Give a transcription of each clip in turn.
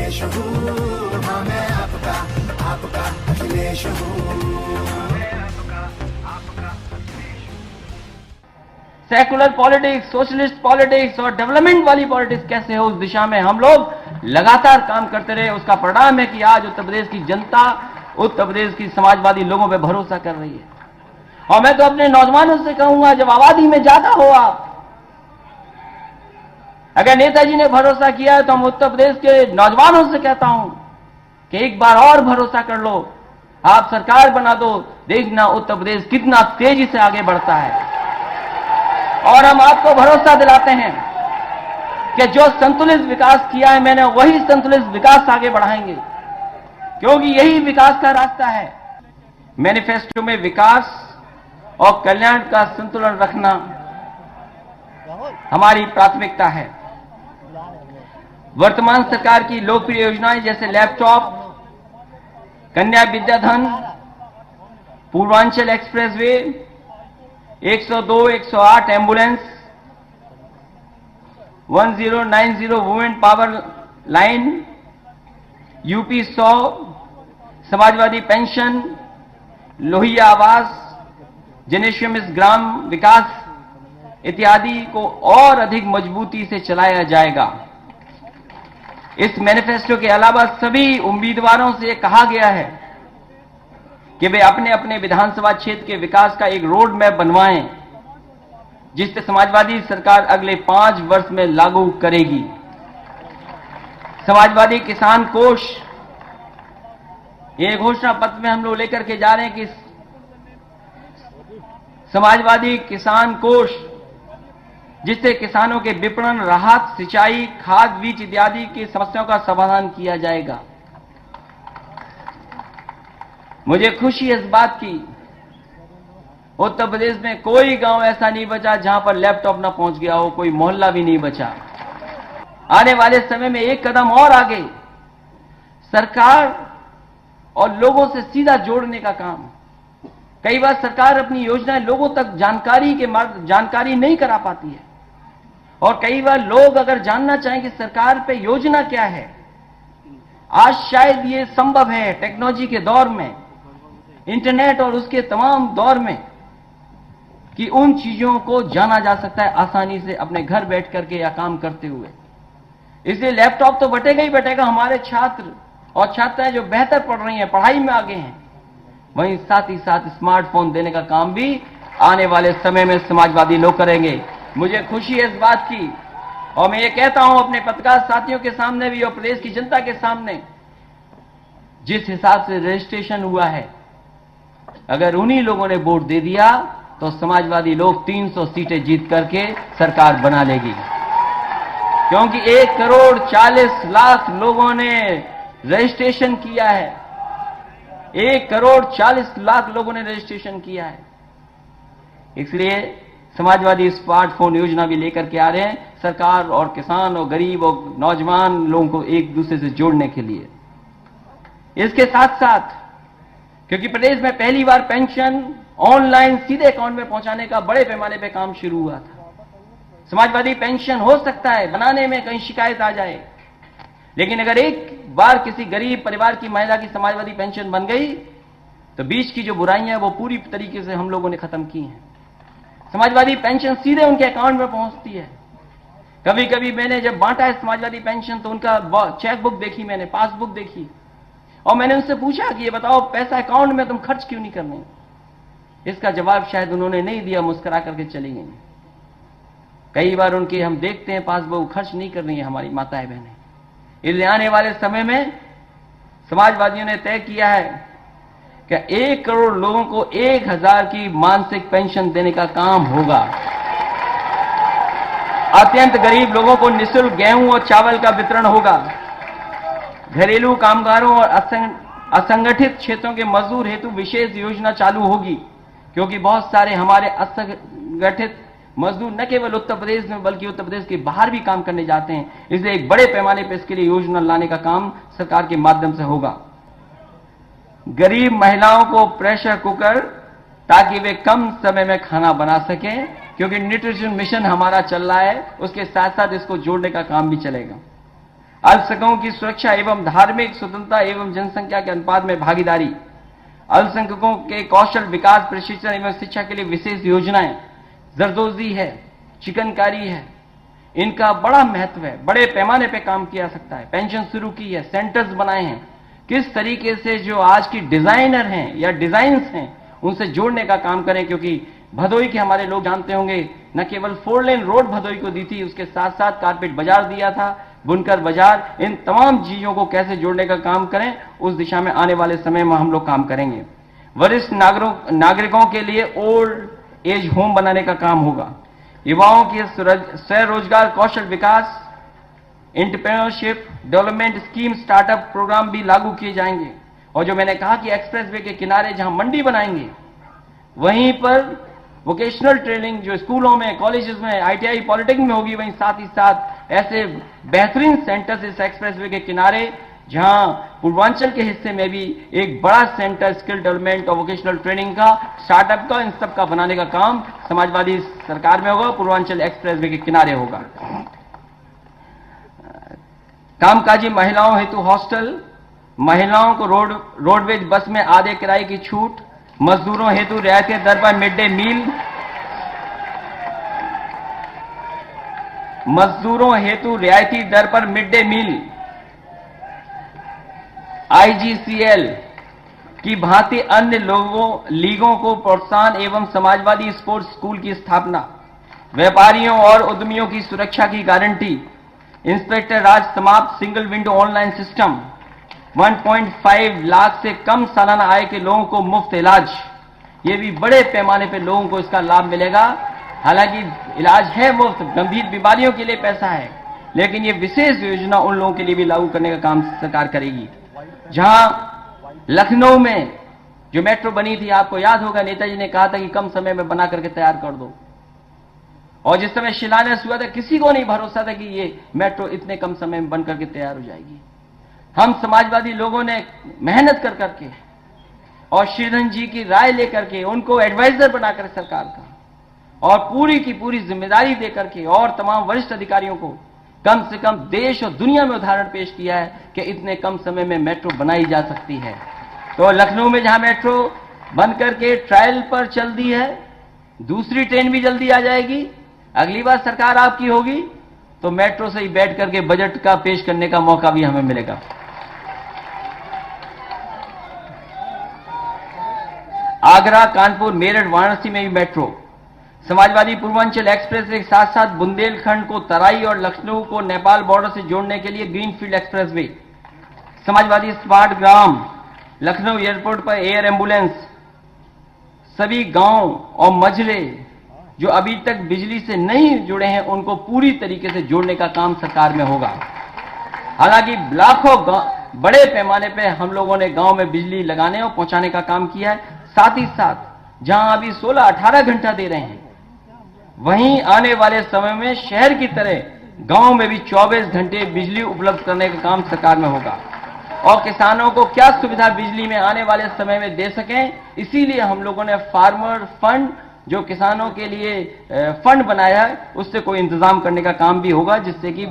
अखिलेश हूँ, हाँ मैं आपका अखिलेश हूँ। सेकुलर पॉलिटिक्स, सोशलिस्ट पॉलिटिक्स और डेवलपमेंट वाली पॉलिटिक्स कैसे हो, उस दिशा में हम लोग लगातार काम करते रहे। उसका परिणाम है कि आज उत्तर प्रदेश की जनता, उत्तर प्रदेश की समाजवादी लोगों पे भरोसा कर रही है। और मैं तो अपने नौजवानों से कहूंगा, जब आबादी में ज्यादा हो आप, अगर नेताजी ने भरोसा किया है तो हम उत्तर प्रदेश के नौजवानों से कहता हूं कि एक बार और भरोसा कर लो, आप सरकार बना दो, देखना उत्तर प्रदेश कितना तेजी से आगे बढ़ता है। और हम आपको भरोसा दिलाते हैं कि जो संतुलित विकास किया है मैंने, वही संतुलित विकास आगे बढ़ाएंगे, क्योंकि यही विकास का रास्ता है। मैनिफेस्टो में विकास और कल्याण का संतुलन रखना हमारी प्राथमिकता है। वर्तमान सरकार की लोकप्रिय योजनाएं जैसे laptop, Kanya Vidyadhan, Purvanchal expressway, 102, 108 ambulance, 1090 women power line, UP 100, Samajwadi pension, Lohia Awas, जेनेशियमिस ग्राम विकास इत्यादि को और अधिक मजबूती से चलाया जाएगा। इस मैनिफेस्टो के अलावा सभी उम्मीदवारों से कहा गया है कि वे अपने अपने विधानसभा क्षेत्र के विकास का एक रोड मैप बनवाएं, जिसे समाजवादी सरकार अगले 5 वर्ष में लागू करेगी। समाजवादी किसान कोष, ये घोषणा पत्र में हम लोग लेकर के जा रहे हैं कि समाजवादी किसान कोष, जिससे किसानों के विपणन, राहत, सिंचाई, खाद, बीज इत्यादि की समस्याओं का समाधान किया जाएगा। मुझे खुशी है इस बात की, उत्तर प्रदेश में कोई गांव ऐसा नहीं बचा जहां पर लैपटॉप ना पहुंच गया हो, कोई मोहल्ला भी नहीं बचा। आने वाले समय में एक कदम और आगे सरकार और लोगों से सीधा जोड़ने का काम। कई बार सरकार अपनी योजनाएं लोगों तक जानकारी नहीं करा पाती है, और कई बार लोग अगर जानना चाहें कि सरकार पे योजना क्या है, आज शायद ये संभव है टेक्नोलॉजी के दौर में, इंटरनेट और उसके तमाम दौर में, कि उन चीजों को जाना जा सकता है आसानी से अपने घर बैठ करके या काम करते हुए। इसलिए लैपटॉप तो बटेगा ही बटेगा। हमारे छात्र और छात्राएं जो बेहतर पढ़ रही हैं, पढ़ाई में आगे हैं, वहीं साथ ही साथ स्मार्टफोन देने का काम भी आने वाले समय में समाजवादी लोग करेंगे। मुझे खुशी है इस बात की, और मैं ये कहता हूं अपने पत्रकार साथियों के सामने भी और प्रदेश की जनता के सामने, जिस हिसाब से रजिस्ट्रेशन हुआ है, अगर उन्हीं लोगों ने वोट दे दिया तो समाजवादी लोग 300 सीटें जीत करके सरकार बना लेगी, क्योंकि 1,40,00,000 लोगों ने रजिस्ट्रेशन किया है। 1,40,00,000 लोगों ने रजिस्ट्रेशन किया है। इसलिए समाजवादी स्मार्टफोन योजना भी लेकर के आ रहे हैं, सरकार और किसान और गरीब और नौजवान लोगों को एक दूसरे से जोड़ने के लिए। इसके साथ साथ, क्योंकि प्रदेश में पहली बार पेंशन ऑनलाइन सीधे अकाउंट में पहुंचाने का बड़े पैमाने पर काम शुरू हुआ था। समाजवादी पेंशन हो सकता है बनाने में कहीं शिकायत आ जाए, लेकिन अगर एक बार किसी गरीब परिवार की महिला की समाजवादी पेंशन बन गई तो बीच की जो बुराइयां हैं वो पूरी तरीके से हम लोगों ने खत्म की हैं। समाजवादी पेंशन सीधे उनके अकाउंट में पहुंचती है। कभी कभी मैंने जब बांटा है समाजवादी पेंशन तो उनका चेक बुक देखी, मैंने पासबुक देखी, और मैंने उनसे पूछा कि ये बताओ पैसा अकाउंट में तुम खर्च क्यों नहीं करने। इसका जवाब शायद उन्होंने नहीं दिया, मुस्कुरा करके चली गई। कई बार उनके हम देखते हैं पासबुक खर्च नहीं कर रही है हमारी माताएं बहनें। इसलिए आने वाले समय में समाजवादियों ने तय किया है कि 1 करोड़ लोगों को 1,000 की मासिक पेंशन देने का काम होगा। अत्यंत गरीब लोगों को निःशुल्क गेहूं और चावल का वितरण होगा। घरेलू कामगारों और असंगठित क्षेत्रों के मजदूर हेतु विशेष योजना चालू होगी, क्योंकि बहुत सारे हमारे असंगठित मजदूर न केवल उत्तर प्रदेश में बल्कि उत्तर प्रदेश के बाहर भी काम करने जाते हैं। इसलिए एक बड़े पैमाने पर इसके लिए योजना लाने का काम सरकार के माध्यम से होगा। गरीब महिलाओं को प्रेशर कुकर, ताकि वे कम समय में खाना बना सकें, क्योंकि न्यूट्रिशन मिशन हमारा चल रहा है, उसके साथ साथ इसको जोड़ने का काम भी चलेगा। अल्पसंख्यकों की सुरक्षा एवं धार्मिक स्वतंत्रता एवं जनसंख्या के अनुपात में भागीदारी, अल्पसंख्यकों के कौशल विकास, प्रशिक्षण एवं शिक्षा के लिए विशेष योजनाएं, जरदोजी है, चिकनकारी है, इनका बड़ा महत्व है, बड़े पैमाने पे काम किया सकता है। पेंशन शुरू की है, सेंटर्स बनाए हैं, किस तरीके से जो आज की डिजाइनर हैं या डिजाइन्स हैं उनसे जोड़ने का काम करें, क्योंकि भदोई के हमारे लोग जानते होंगे न केवल 4 लेन रोड भदोई को दी थी, उसके साथ साथ कारपेट बाजार दिया था, बुनकर बाजार, इन तमाम चीजों को कैसे जोड़ने का काम करें, उस दिशा में आने वाले समय में हम लोग काम करेंगे। वरिष्ठ नागरिकों के लिए ओल्ड एज होम बनाने का काम होगा। युवाओं के स्वरोजगार, कौशल विकास, entrepreneurship development scheme, startup program भी लागू किए जाएंगे। और जो मैंने कहा कि एक्सप्रेसवे के किनारे जहां मंडी बनाएंगे, वहीं पर वोकेशनल ट्रेनिंग जो स्कूलों में, कॉलेजेस में, ITI, पॉलिटेक्निक में होगी, वहीं साथ ही साथ ऐसे बेहतरीन सेंटर्स इस एक्सप्रेसवे के किनारे, जहां पूर्वांचल के हिस्से में भी एक बड़ा सेंटर स्किल डेवलपमेंट और वोकेशनल ट्रेनिंग का, स्टार्टअप का, इन सब का बनाने का काम समाजवादी सरकार में होगा, पूर्वांचल एक्सप्रेसवे के किनारे होगा। कामकाजी महिलाओं हेतु हॉस्टल, महिलाओं को रोडवेज बस में आधे किराए की छूट, मजदूरों हेतु रियायती दर पर मिड डे मील, मजदूरों हेतु रियायती दर पर मिड डे मील, IGCL की भांति अन्य लीगों को प्रोत्साहन एवं समाजवादी स्पोर्ट्स स्कूल की स्थापना, व्यापारियों और उद्यमियों की सुरक्षा की गारंटी, इंस्पेक्टर राज समाप्त, single window online system, 1.5 lakh से कम सालाना आय के लोगों को मुफ्त इलाज, ये भी बड़े पैमाने पर लोगों को इसका लाभ मिलेगा। हालांकि इलाज है मुफ्त, गंभीर बीमारियों के लिए पैसा है, लेकिन ये विशेष योजना उन लोगों के लिए भी लागू करने का काम सरकार करेगी। जहां लखनऊ में जो मेट्रो बनी थी, आपको याद होगा नेताजी ने कहा था कि कम समय में बना करके तैयार कर दो, और जिस समय शिलान्यास हुआ था किसी को नहीं भरोसा था कि ये मेट्रो इतने कम समय में बन करके तैयार हो जाएगी। हम समाजवादी लोगों ने मेहनत कर करके और श्रीधरन जी की राय लेकर के, उनको एडवाइजर बनाकर सरकार का, और पूरी की पूरी जिम्मेदारी देकर के, और तमाम वरिष्ठ अधिकारियों को कम से कम देश और दुनिया में उदाहरण पेश किया है कि इतने कम समय में मेट्रो बनाई जा सकती है। तो लखनऊ में जहां मेट्रो बन करके ट्रायल पर चल दी है, दूसरी ट्रेन भी जल्दी आ जाएगी। अगली बार सरकार आपकी होगी तो मेट्रो से ही बैठ करके बजट का पेश करने का मौका भी हमें मिलेगा। आगरा, कानपुर, मेरठ, वाराणसी में भी मेट्रो, समाजवादी पूर्वांचल एक्सप्रेस के साथ साथ बुंदेलखंड को तराई और लखनऊ को नेपाल बॉर्डर से जोड़ने के लिए ग्रीनफील्ड एक्सप्रेसवे, समाजवादी स्मार्ट ग्राम, लखनऊ एयरपोर्ट पर एयर एम्बुलेंस, सभी गांव और मजरे जो अभी तक बिजली से नहीं जुड़े हैं उनको पूरी तरीके से जोड़ने का काम सरकार में होगा। हालांकि लाखों बड़े पैमाने पे हम लोगों ने गांव में बिजली लगाने और पहुंचाने का काम किया है। साथ ही साथ जहां अभी 16-18 घंटा दे रहे हैं, वहीं आने वाले समय में शहर की तरह गांव में भी 24 घंटे बिजली उपलब्ध करने का काम सरकार में होगा। और किसानों को क्या सुविधा बिजली में आने वाले समय में दे सकें, इसीलिए हम लोगों ने फार्मर फंड, जो किसानों के लिए फंड बनाया है, उससे कोई इंतजाम करने का काम भी होगा जिससे कि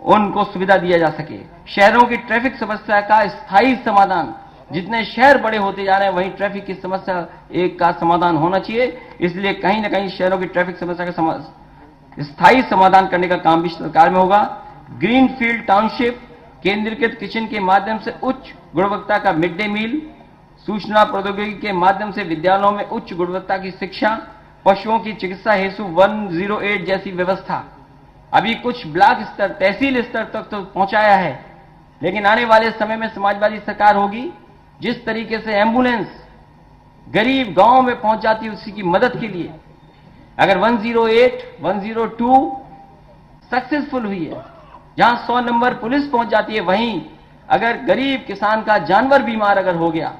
उनको सुविधा दिया जा सके। शहरों की ट्रैफिक समस्या का स्थायी समाधान, जितने शहर बड़े होते जा रहे हैं वहीं ट्रैफिक की समस्या एक का समाधान होना चाहिए, इसलिए कहीं ना कहीं शहरों की ट्रैफिक समस्या का स्थायी समाधान करने का काम भी सरकार में होगा। ग्रीनफील्ड टाउनशिप, केंद्रीकृत किचन के माध्यम से उच्च गुणवत्ता का मिड डे मील, सूचना प्रौद्योगिकी के माध्यम से विद्यालयों में उच्च गुणवत्ता की शिक्षा, पशुओं की चिकित्सा हेतु 108 जैसी व्यवस्था। अभी कुछ ब्लॉक स्तर, तहसील स्तर तक तो पहुंचाया है, लेकिन आने वाले समय में समाजवादी सरकार होगी, जिस तरीके से एम्बुलेंस गरीब गांव में पहुंच जाती है उसी की मदद के लिए, अगर 108, 102 सक्सेसफुल हुई है, जहां 100 नंबर पुलिस पहुंच जाती है, वहीं अगर गरीब किसान का जानवर बीमार अगर हो गया,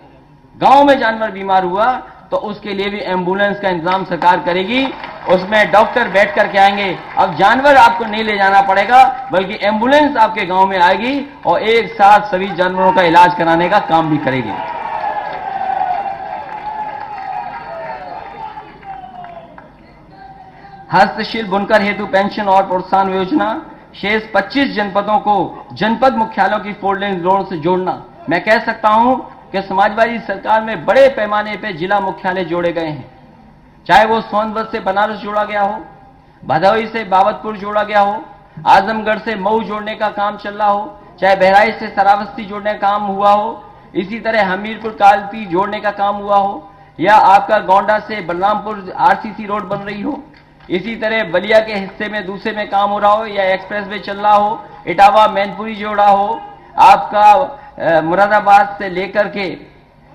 गांव में जानवर बीमार हुआ, तो उसके लिए भी एम्बुलेंस का इंतजाम सरकार करेगी। उसमें डॉक्टर बैठ करके आएंगे। अब जानवर आपको नहीं ले जाना पड़ेगा, बल्कि एम्बुलेंस आपके गांव में आएगी और एक साथ सभी जानवरों का इलाज कराने का काम भी करेगी। हस्तशिल्प बुनकर हेतु पेंशन और प्रोत्साहन योजना, शेष 25 जनपदों को जनपद मुख्यालयों की 4 लेन रोड से जोड़ना। मैं कह सकता हूं कि समाजवादी सरकार में बड़े पैमाने पर जिला मुख्यालय जोड़े गए हैं, चाहे वो सोनभद्र से बनारस जोड़ा गया हो, भदोही से बाबतपुर जोड़ा गया हो, आजमगढ़ से मऊ जोड़ने का काम चल रहा हो, चाहे बहराइच से श्रावस्ती जोड़ने का काम हुआ हो, इसी तरह हमीरपुर कालपी जोड़ने का काम हुआ हो, या आपका गोंडा से बलरामपुर आरसीसी रोड बन रही हो, इसी तरह बलिया के हिस्से में दूसरे में काम हो रहा हो, या एक्सप्रेस वे चल रहा हो, इटावा मैनपुरी जोड़ा हो, आपका मुरादाबाद से लेकर के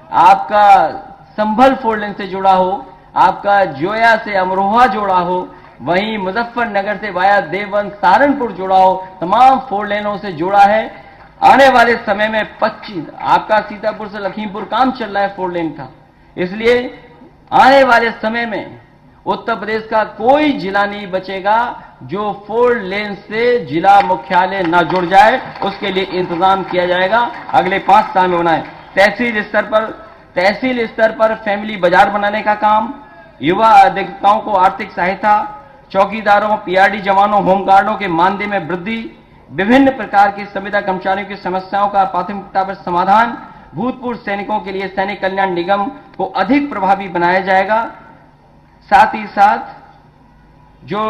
आपका संभल 4 लेन से जुड़ा हो, आपका जोया से अमरोहा जोड़ा हो, वहीं मुजफ्फरनगर से वाया देवबंद सहारनपुर जोड़ा हो, तमाम 4 लेनों से जोड़ा है। आने वाले समय में 25 आपका सीतापुर से लखीमपुर काम चल रहा है 4 लेन का, इसलिए आने वाले समय में उत्तर प्रदेश का कोई जिला नहीं बचेगा जो 4 लेन से जिला मुख्यालय न जुड़ जाए। उसके लिए इंतजाम किया जाएगा, अगले 5 साल में होना है। तहसील स्तर पर फैमिली बाजार बनाने का काम, युवा अधिवक्ताओं को आर्थिक सहायता, चौकीदारों, पीआरडी जवानों, होमगार्डों के मानदेय में वृद्धि, विभिन्न प्रकार की संविदा कर्मचारियों की समस्याओं का प्राथमिकता पर समाधान, भूतपूर्व सैनिकों के लिए सैनिक कल्याण निगम को अधिक प्रभावी बनाया जाएगा। साथ ही साथ जो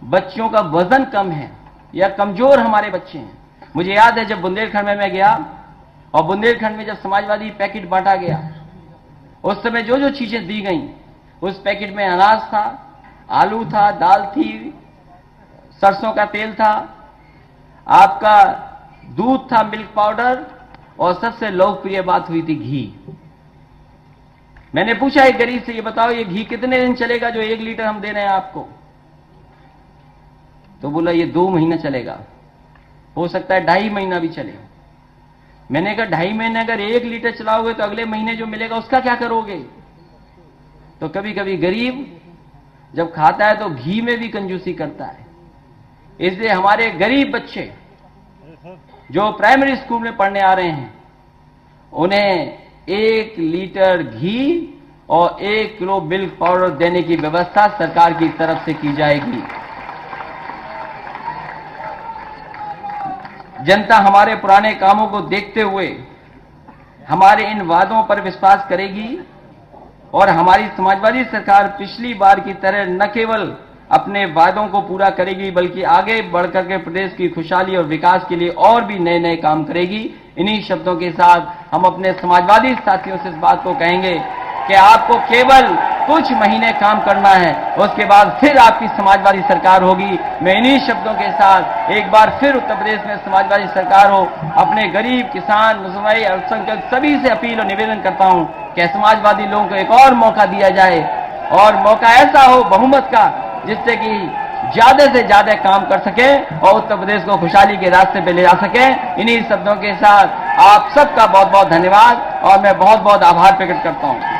बच्चों का वजन कम है या कमजोर हमारे बच्चे हैं, मुझे याद है जब बुंदेलखंड में मैं गया और बुंदेलखंड में जब समाजवादी पैकेट बांटा गया, उस समय जो जो चीजें दी गई, उस पैकेट में अनाज था, आलू था, दाल थी, सरसों का तेल था, आपका दूध था, मिल्क पाउडर, और सबसे लोकप्रिय बात हुई थी घी। मैंने पूछा एक गरीब से, ये बताओ ये घी कितने दिन चलेगा जो 1 लीटर हम दे रहे हैं आपको? तो बोला ये 2 महीना चलेगा, हो सकता है 2.5 महीना भी चले। मैंने कहा 2.5 महीने अगर 1 लीटर चलाओगे तो अगले महीने जो मिलेगा उसका क्या करोगे? तो कभी कभी गरीब जब खाता है तो घी में भी कंजूसी करता है। इसलिए हमारे गरीब बच्चे जो प्राइमरी स्कूल में पढ़ने आ रहे हैं, उन्हें 1 लीटर घी और 1 किलो मिल्क पाउडर देने की व्यवस्था सरकार की तरफ से की जाएगी। जनता हमारे पुराने कामों को देखते हुए हमारे इन वादों पर विश्वास करेगी और हमारी समाजवादी सरकार पिछली बार की तरह न केवल अपने वादों को पूरा करेगी बल्कि आगे बढ़कर के प्रदेश की खुशहाली और विकास के लिए और भी नए नए काम करेगी। इन्हीं शब्दों के साथ हम अपने समाजवादी साथियों से इस बात को कहेंगे कि आपको केवल कुछ महीने काम करना है, उसके बाद फिर आपकी समाजवादी सरकार होगी। मैं इन्हीं शब्दों के साथ एक बार फिर उत्तर प्रदेश में समाजवादी सरकार हो, अपने गरीब, किसान, मुसलमान, अल्पसंख्यक सभी से अपील और निवेदन करता हूं कि समाजवादी लोगों को एक और मौका दिया जाए, और मौका ऐसा हो बहुमत का जिससे कि ज्यादा से ज्यादा काम कर सके और उत्तर प्रदेश को खुशहाली के रास्ते पे ले जा सके। इन्हीं शब्दों के साथ आप सबका बहुत बहुत धन्यवाद और मैं बहुत बहुत आभार प्रकट करता हूं।